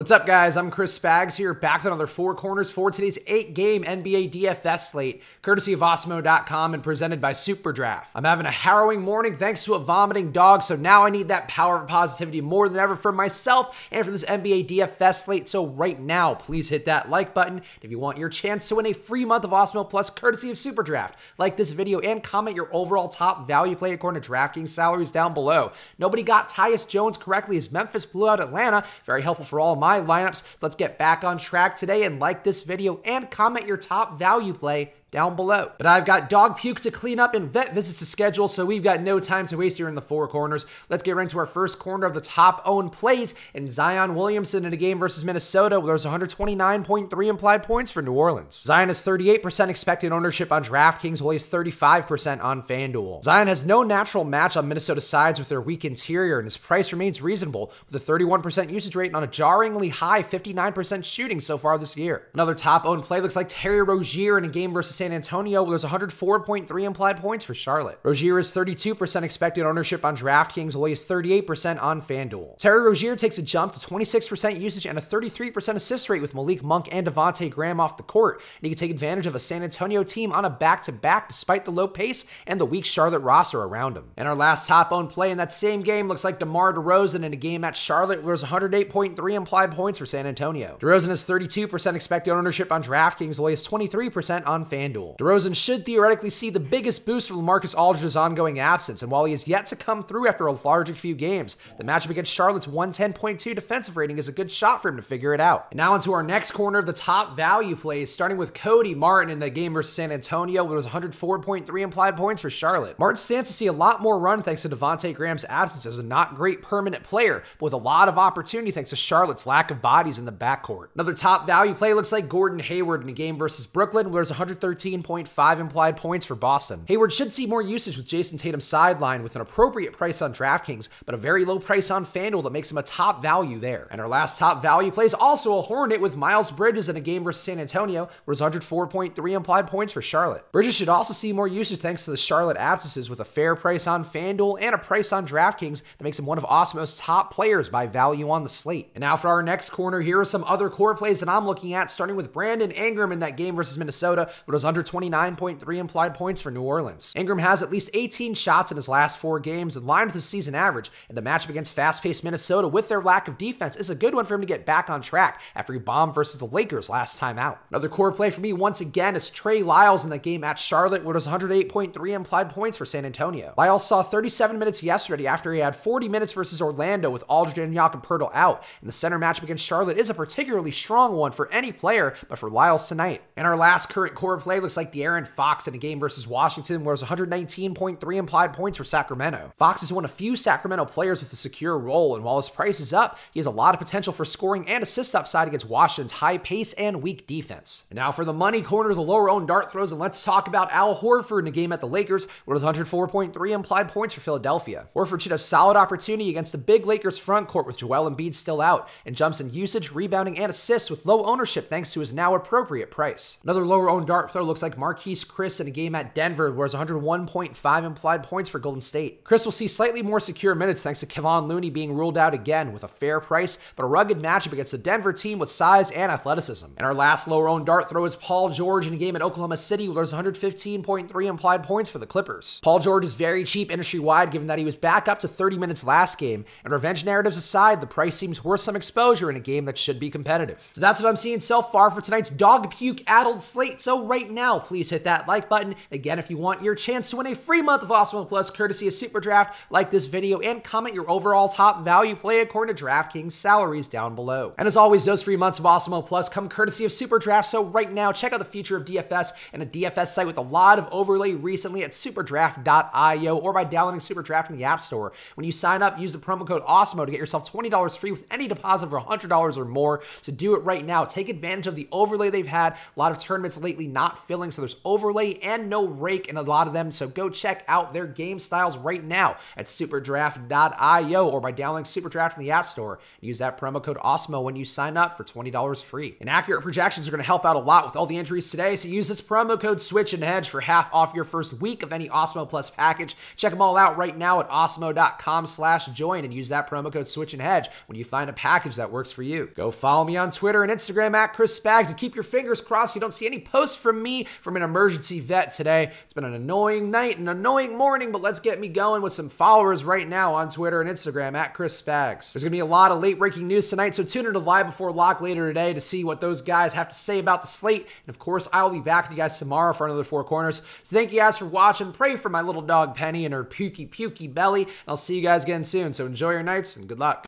What's up, guys? I'm Chris Spags here, back with another Four Corners for today's 8-game NBA DFS slate, courtesy of Awesemo.com and presented by SuperDraft. I'm having a harrowing morning thanks to a vomiting dog, so now I need that power of positivity more than ever for myself and for this NBA DFS slate. So right now, please hit that like button if you want your chance to win a free month of Awesemo Plus, courtesy of SuperDraft. Like this video and comment your overall top value play according to DraftKings salaries down below. Nobody got Tyus Jones correctly as Memphis blew out Atlanta. Very helpful for all of my lineups. So let's get back on track today and like this video and comment your top value play down below. But I've got dog puke to clean up and vet visits to schedule, so we've got no time to waste here in the Four Corners. Let's get right into our first corner of the top owned plays, and Zion Williamson in a game versus Minnesota, where there's 129.3 implied points for New Orleans. Zion has 38% expected ownership on DraftKings, while he's 35% on FanDuel. Zion has no natural match on Minnesota sides with their weak interior, and his price remains reasonable, with a 31% usage rate and on a jarringly high 59% shooting so far this year. Another top owned play looks like Terry Rozier in a game versus San Antonio, where there's 104.3 implied points for Charlotte. Rozier is 32% expected ownership on DraftKings, while he is 38% on FanDuel. Terry Rozier takes a jump to 26% usage and a 33% assist rate with Malik Monk and Devontae Graham off the court, and he can take advantage of a San Antonio team on a back-to-back despite the low pace and the weak Charlotte roster around him. And our last top owned play in that same game looks like DeMar DeRozan in a game at Charlotte, where there's 108.3 implied points for San Antonio. DeRozan has 32% expected ownership on DraftKings, while he is 23% on FanDuel. DeRozan should theoretically see the biggest boost from LaMarcus Aldridge's ongoing absence, and while he is yet to come through after a lethargic few games, the matchup against Charlotte's 110.2 defensive rating is a good shot for him to figure it out. And now into our next corner of the top value plays, starting with Cody Martin in the game versus San Antonio, where it was 104.3 implied points for Charlotte. Martin stands to see a lot more run thanks to Devontae Graham's absence as a not great permanent player, but with a lot of opportunity thanks to Charlotte's lack of bodies in the backcourt. Another top value play looks like Gordon Hayward in a game versus Brooklyn, where there's 113.5 implied points for Boston. Hayward should see more usage with Jason Tatum sidelined with an appropriate price on DraftKings, but a very low price on FanDuel that makes him a top value there. And our last top value play is also a Hornet with Miles Bridges in a game versus San Antonio, where there's 104.3 implied points for Charlotte. Bridges should also see more usage thanks to the Charlotte absences, with a fair price on FanDuel and a price on DraftKings that makes him one of Awesemo's top players by value on the slate. And now for our next corner, here are some other core plays that I'm looking at, starting with Brandon Ingram in that game versus Minnesota, where there's 129.3 implied points for New Orleans. Ingram has at least 18 shots in his last 4 games in line with his season average, and the matchup against fast-paced Minnesota with their lack of defense is a good one for him to get back on track after he bombed versus the Lakers last time out. Another core play for me once again is Trey Lyles in the game at Charlotte, where there's 108.3 implied points for San Antonio. Lyles saw 37 minutes yesterday after he had 40 minutes versus Orlando with Aldridge and Jakob Poeltl out, and the center matchup against Charlotte is a particularly strong one for any player, but for Lyles tonight. And our last current core play looks like De'Aaron Fox in a game versus Washington, where there's 119.3 implied points for Sacramento. Fox is one of few Sacramento players with a secure role, and while his price is up, he has a lot of potential for scoring and assist upside against Washington's high pace and weak defense. And now for the money corner, the lower owned dart throws, and let's talk about Al Horford in a game at the Lakers, where there's 104.3 implied points for Philadelphia. Horford should have solid opportunity against the big Lakers front court with Joel Embiid still out, and jumps in usage, rebounding, and assists with low ownership thanks to his now appropriate price. Another lower owned dart throw looks like Marquise Chris in a game at Denver, where there's 101.5 implied points for Golden State. Chris will see slightly more secure minutes thanks to Kevon Looney being ruled out again with a fair price, but a rugged matchup against a Denver team with size and athleticism. And our last lower owned dart throw is Paul George in a game at Oklahoma City, where there's 115.3 implied points for the Clippers. Paul George is very cheap industry-wide given that he was back up to 30 minutes last game, and revenge narratives aside, the price seems worth some exposure in a game that should be competitive. So that's what I'm seeing so far for tonight's dog puke-addled slate. So right now, please hit that like button. Again, if you want your chance to win a free month of Awesemo Plus, courtesy of SuperDraft, like this video and comment your overall top value play according to DraftKings salaries down below. And as always, those free months of Awesemo Plus come courtesy of SuperDraft. So right now, check out the future of DFS and a DFS site with a lot of overlay recently at superdraft.io or by downloading SuperDraft in the App Store. When you sign up, use the promo code Awesemo to get yourself $20 free with any deposit of $100 or more. So do it right now. Take advantage of the overlay they've had. A lot of tournaments lately not filling, so there's overlay and no rake in a lot of them. So go check out their game styles right now at superdraft.io or by downloading Superdraft in the App Store and use that promo code Awesemo when you sign up for $20 free. And accurate projections are going to help out a lot with all the injuries today, so use this promo code Switch and Hedge for half off your first week of any Awesemo Plus package. Check them all out right now at awesemo.com/join and use that promo code Switch and Hedge when you find a package that works for you. Go follow me on Twitter and Instagram at Chris Spags and keep your fingers crossed you don't see any posts from me from an emergency vet today. It's been an annoying night, an annoying morning, but let's get me going with some followers right now on Twitter and Instagram at Chris Spags. There's going to be a lot of late breaking news tonight, so tune into Live Before Lock later today to see what those guys have to say about the slate. And of course, I will be back with you guys tomorrow for another Four Corners. So thank you guys for watching. Pray for my little dog Penny and her pukey belly. And I'll see you guys again soon. So enjoy your nights and good luck.